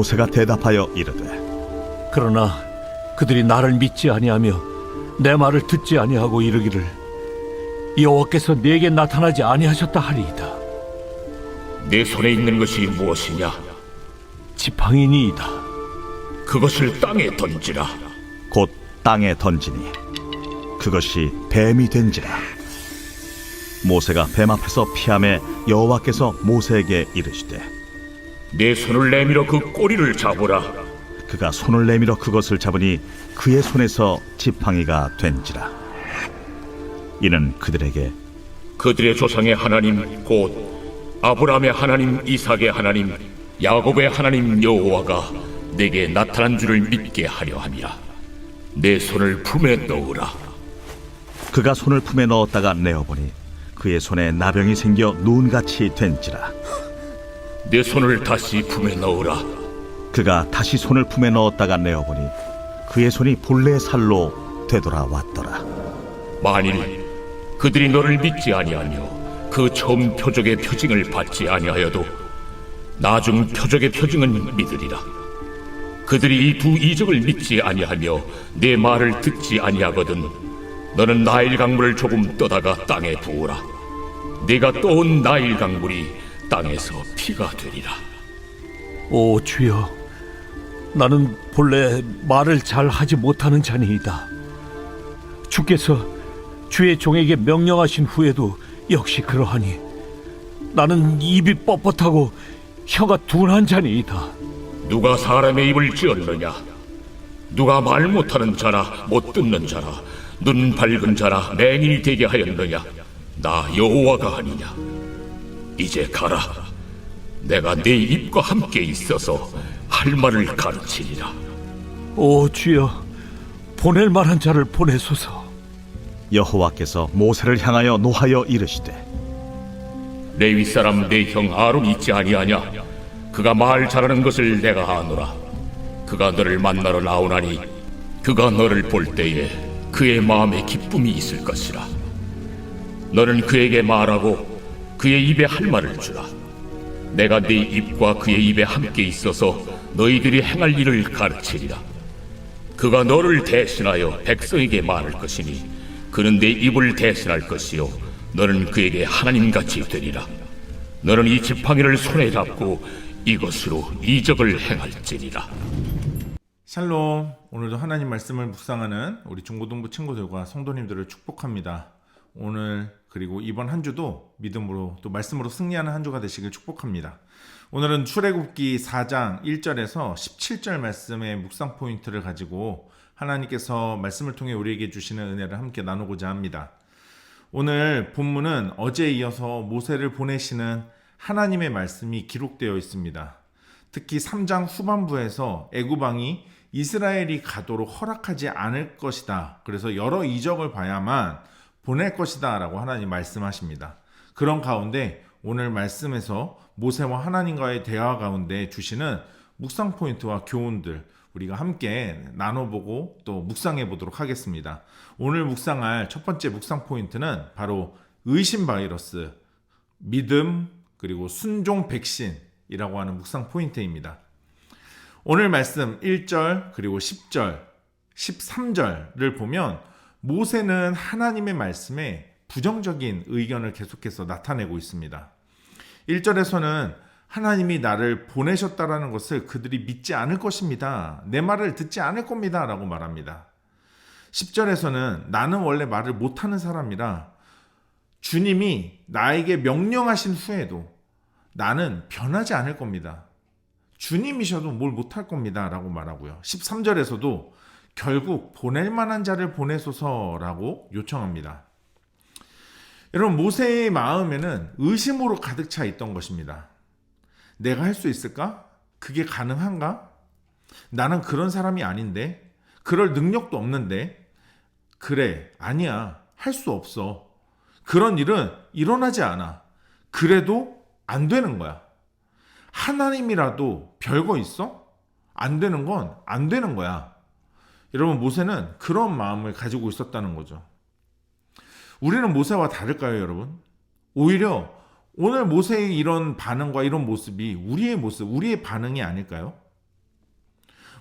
모세가 대답하여 이르되 그러나 그들이 나를 믿지 아니하며 내 말을 듣지 아니하고 이르기를 여호와께서 내게 나타나지 아니하셨다 하리이다. 내 손에 있는 것이 무엇이냐? 지팡이니이다. 그것을 땅에 던지라. 곧 땅에 던지니 그것이 뱀이 된지라. 모세가 뱀 앞에서 피하매 여호와께서 모세에게 이르시되 내 손을 내밀어 그 꼬리를 잡으라. 그가 손을 내밀어 그것을 잡으니 그의 손에서 지팡이가 된지라. 이는 그들에게 그들의 조상의 하나님 곧 아브라함의 하나님, 이삭의 하나님, 야곱의 하나님 여호와가 내게 나타난 줄을 믿게 하려 함이라. 내 손을 품에 넣으라. 그가 손을 품에 넣었다가 내어보니 그의 손에 나병이 생겨 눈같이 된지라. 내 손을 다시 품에 넣으라. 그가 다시 손을 품에 넣었다가 내어보니 그의 손이 본래 살로 되돌아왔더라. 만일 그들이 너를 믿지 아니하며 그 처음 표적의 표징을 받지 아니하여도 나중 표적의 표징은 믿으리라. 그들이 이 두 이적을 믿지 아니하며 내 말을 듣지 아니하거든 너는 나일 강물을 조금 떠다가 땅에 부으라. 네가 떠온 나일 강물이 땅에서 피가 되리라. 오 주여, 나는 본래 말을 잘 하지 못하는 자니이다. 주께서 주의 종에게 명령하신 후에도 역시 그러하니 나는 입이 뻣뻣하고 혀가 둔한 자니이다. 누가 사람의 입을 지었느냐? 누가 말 못하는 자라 못 듣는 자라 눈 밝은 자라 맹인이 되게 하였느냐? 나 여호와가 아니냐? 이제 가라. 내가 네 입과 함께 있어서 할 말을 가르치리라. 오 주여, 보낼 만한 자를 보내소서. 여호와께서 모세를 향하여 노하여 이르시되 레위 사람 내 형 아론 있지 아니하냐? 그가 말 잘하는 것을 내가 아노라. 그가 너를 만나러 나오나니 그가 너를 볼 때에 그의 마음에 기쁨이 있을 것이라. 너는 그에게 말하고 그의 입에 할 말을 주라. 내가 네 입과 그의 입에 함께 있어서 너희들이 행할 일을 가르치리라. 그가 너를 대신하여 백성에게 말할 것이니 그는 내 입을 대신할 것이요 너는 그에게 하나님같이 되리라. 너는 이 지팡이를 손에 잡고 이것으로 이적을 행할지니라. 샬롬. 오늘도 하나님 말씀을 묵상하는 우리 중고등부 친구들과 성도님들을 축복합니다. 오늘 그리고 이번 한 주도 믿음으로 또 말씀으로 승리하는 한 주가 되시길 축복합니다. 오늘은 출애굽기 4장 1절에서 17절 말씀의 묵상 포인트를 가지고 하나님께서 말씀을 통해 우리에게 주시는 은혜를 함께 나누고자 합니다. 오늘 본문은 어제에 이어서 모세를 보내시는 하나님의 말씀이 기록되어 있습니다. 특히 3장 후반부에서 애굽 왕이 이스라엘이 가도록 허락하지 않을 것이다. 그래서 여러 이적을 봐야만 보낼 것이다 라고 하나님 말씀하십니다. 그런 가운데 오늘 말씀에서 모세와 하나님과의 대화 가운데 주시는 묵상 포인트와 교훈들 우리가 함께 나눠보고 또 묵상해 보도록 하겠습니다. 오늘 묵상할 첫 번째 묵상 포인트는 바로 의심 바이러스, 믿음, 그리고 순종 백신이라고 하는 묵상 포인트입니다. 오늘 말씀 1절 그리고 10절, 13절을 보면 모세는 하나님의 말씀에 부정적인 의견을 계속해서 나타내고 있습니다. 1절에서는 하나님이 나를 보내셨다라는 것을 그들이 믿지 않을 것입니다. 내 말을 듣지 않을 겁니다. 라고 말합니다. 10절에서는 나는 원래 말을 못하는 사람이라 주님이 나에게 명령하신 후에도 나는 변하지 않을 겁니다. 주님이셔도 뭘 못할 겁니다. 라고 말하고요. 13절에서도 결국 보낼 만한 자를 보내소서라고 요청합니다. 여러분, 모세의 마음에는 의심으로 가득 차 있던 것입니다. 내가 할 수 있을까? 그게 가능한가? 나는 그런 사람이 아닌데, 그럴 능력도 없는데, 그래, 아니야, 할 수 없어. 그런 일은 일어나지 않아. 그래도 안 되는 거야. 하나님이라도 별거 있어? 안 되는 건 안 되는 거야. 여러분, 모세는 그런 마음을 가지고 있었다는 거죠. 우리는 모세와 다를까요, 여러분? 오히려 오늘 모세의 이런 반응과 이런 모습이 우리의 모습, 우리의 반응이 아닐까요?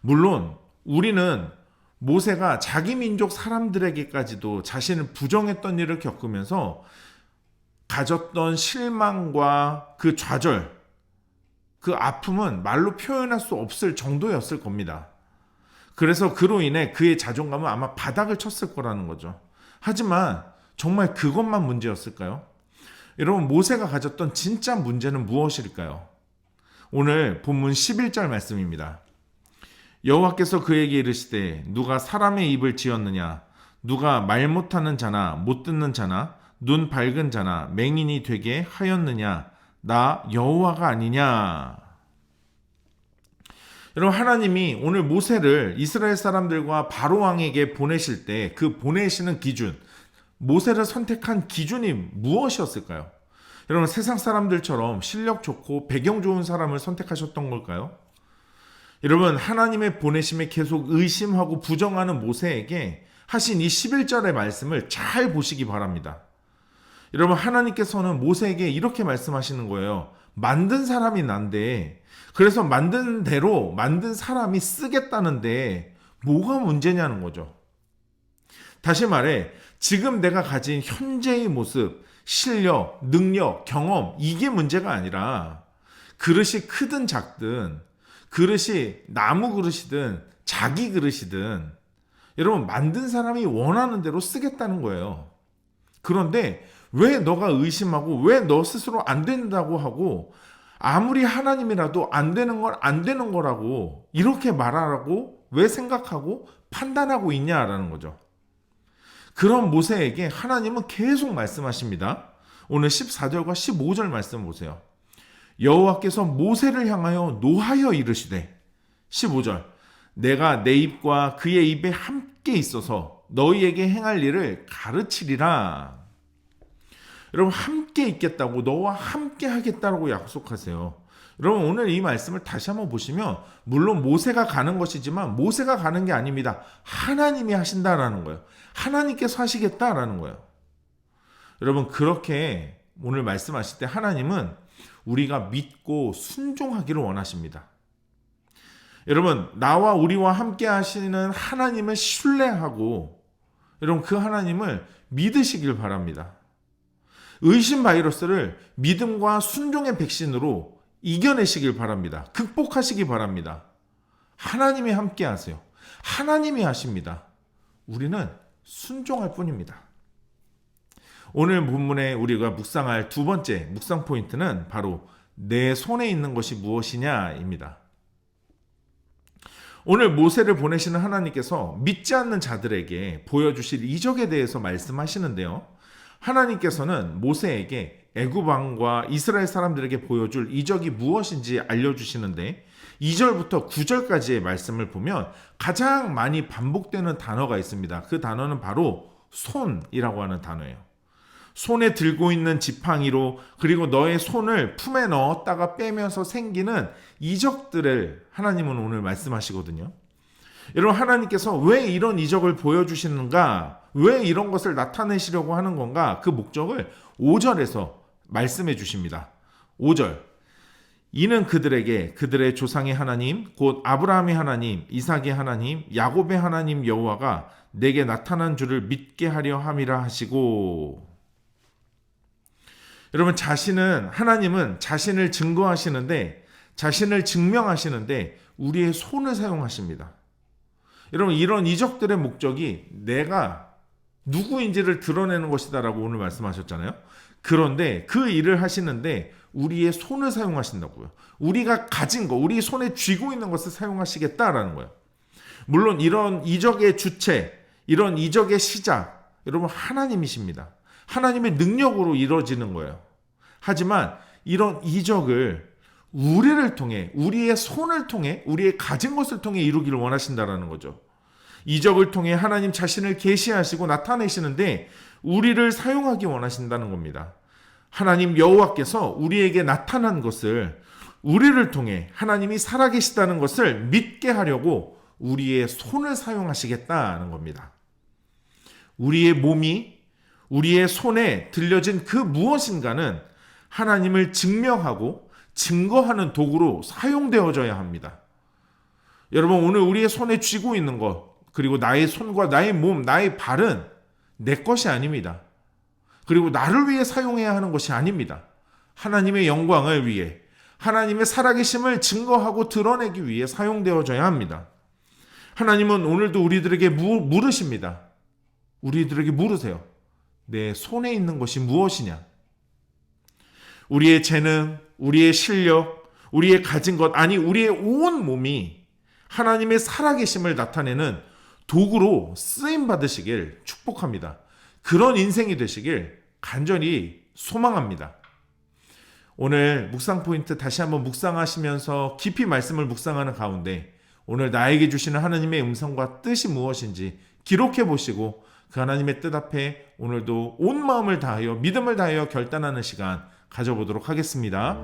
물론 우리는 모세가 자기 민족 사람들에게까지도 자신을 부정했던 일을 겪으면서 가졌던 실망과 그 좌절, 그 아픔은 말로 표현할 수 없을 정도였을 겁니다. 그래서 그로 인해 그의 자존감은 아마 바닥을 쳤을 거라는 거죠. 하지만 정말 그것만 문제였을까요? 여러분, 모세가 가졌던 진짜 문제는 무엇일까요? 오늘 본문 11절 말씀입니다. 여호와께서 그에게 이르시되 누가 사람의 입을 지었느냐? 누가 말 못하는 자나 못 듣는 자나 눈 밝은 자나 맹인이 되게 하였느냐? 나 여호와가 아니냐? 여러분, 하나님이 오늘 모세를 이스라엘 사람들과 바로 왕에게 보내실 때 그 보내시는 기준, 모세를 선택한 기준이 무엇이었을까요? 여러분, 세상 사람들처럼 실력 좋고 배경 좋은 사람을 선택하셨던 걸까요? 여러분, 하나님의 보내심에 계속 의심하고 부정하는 모세에게 하신 이 11절의 말씀을 잘 보시기 바랍니다. 여러분, 하나님께서는 모세에게 이렇게 말씀하시는 거예요. 만든 사람이 난데, 그래서 만든 대로 만든 사람이 쓰겠다는데 뭐가 문제냐는 거죠. 다시 말해, 지금 내가 가진 현재의 모습, 실력, 능력, 경험, 이게 문제가 아니라 그릇이 크든 작든, 그릇이 나무 그릇이든 자기 그릇이든 여러분, 만든 사람이 원하는 대로 쓰겠다는 거예요. 그런데 왜 너가 의심하고 왜 너 스스로 안 된다고 하고 아무리 하나님이라도 안 되는 걸 안 되는 거라고 이렇게 말하라고 왜 생각하고 판단하고 있냐라는 거죠. 그런 모세에게 하나님은 계속 말씀하십니다. 오늘 14절과 15절 말씀 보세요. 여호와께서 모세를 향하여 노하여 이르시되 15절 내가 내 입과 그의 입에 함께 있어서 너희에게 행할 일을 가르치리라. 여러분, 함께 있겠다고, 너와 함께 하겠다고 약속하세요. 여러분, 오늘 이 말씀을 다시 한번 보시면 물론 모세가 가는 것이지만 모세가 가는 게 아닙니다. 하나님이 하신다라는 거예요. 하나님께서 하시겠다라는 거예요. 여러분, 그렇게 오늘 말씀하실 때 하나님은 우리가 믿고 순종하기를 원하십니다. 여러분, 나와 우리와 함께 하시는 하나님을 신뢰하고 여러분, 그 하나님을 믿으시길 바랍니다. 의심 바이러스를 믿음과 순종의 백신으로 이겨내시길 바랍니다. 극복하시기 바랍니다. 하나님이 함께 하세요. 하나님이 하십니다. 우리는 순종할 뿐입니다. 오늘 본문에 우리가 묵상할 두 번째 묵상 포인트는 바로 내 손에 있는 것이 무엇이냐입니다. 오늘 모세를 보내시는 하나님께서 믿지 않는 자들에게 보여주실 이적에 대해서 말씀하시는데요. 하나님께서는 모세에게 애굽 왕과 이스라엘 사람들에게 보여줄 이적이 무엇인지 알려주시는데 2절부터 9절까지의 말씀을 보면 가장 많이 반복되는 단어가 있습니다. 그 단어는 바로 손이라고 하는 단어예요. 손에 들고 있는 지팡이로 그리고 너의 손을 품에 넣었다가 빼면서 생기는 이적들을 하나님은 오늘 말씀하시거든요. 여러분, 하나님께서 왜 이런 이적을 보여주시는가, 왜 이런 것을 나타내시려고 하는 건가, 그 목적을 5절에서 말씀해 주십니다. 5절 이는 그들에게 그들의 조상의 하나님 곧 아브라함의 하나님 이삭의 하나님 야곱의 하나님 여호와가 내게 나타난 줄을 믿게 하려 함이라 하시고. 여러분, 하나님은 자신을 증거하시는데, 자신을 증명하시는데 우리의 손을 사용하십니다. 여러분, 이런 이적들의 목적이 내가 누구인지를 드러내는 것이다라고 오늘 말씀하셨잖아요. 그런데 그 일을 하시는데 우리의 손을 사용하신다고요. 우리가 가진 거, 우리 손에 쥐고 있는 것을 사용하시겠다라는 거예요. 물론 이런 이적의 주체, 이런 이적의 시작, 여러분, 하나님이십니다. 하나님의 능력으로 이루어지는 거예요. 하지만 이런 이적을 우리를 통해, 우리의 손을 통해, 우리의 가진 것을 통해 이루기를 원하신다라는 거죠. 이적을 통해 하나님 자신을 계시하시고 나타내시는데 우리를 사용하기 원하신다는 겁니다. 하나님 여호와께서 우리에게 나타난 것을 우리를 통해 하나님이 살아계시다는 것을 믿게 하려고 우리의 손을 사용하시겠다는 겁니다. 우리의 몸이 우리의 손에 들려진 그 무엇인가는 하나님을 증명하고 증거하는 도구로 사용되어져야 합니다. 여러분, 오늘 우리의 손에 쥐고 있는 것, 그리고 나의 손과 나의 몸, 나의 발은 내 것이 아닙니다. 그리고 나를 위해 사용해야 하는 것이 아닙니다. 하나님의 영광을 위해, 하나님의 살아계심을 증거하고 드러내기 위해 사용되어져야 합니다. 하나님은 오늘도 우리들에게 물으십니다. 우리들에게 물으세요. 내 손에 있는 것이 무엇이냐? 우리의 재능, 우리의 실력, 우리의 가진 것, 아니 우리의 온 몸이 하나님의 살아계심을 나타내는 도구로 쓰임 받으시길 축복합니다. 그런 인생이 되시길 간절히 소망합니다. 오늘 묵상 포인트 다시 한번 묵상하시면서 깊이 말씀을 묵상하는 가운데 오늘 나에게 주시는 하나님의 음성과 뜻이 무엇인지 기록해 보시고 그 하나님의 뜻 앞에 오늘도 온 마음을 다하여 믿음을 다하여 결단하는 시간 가져보도록 하겠습니다.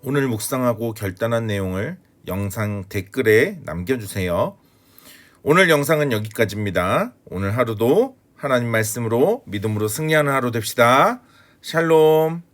오늘 묵상하고 결단한 내용을 영상 댓글에 남겨주세요. 오늘 영상은 여기까지입니다. 오늘 하루도 하나님 말씀으로 믿음으로 승리하는 하루 됩시다. 샬롬.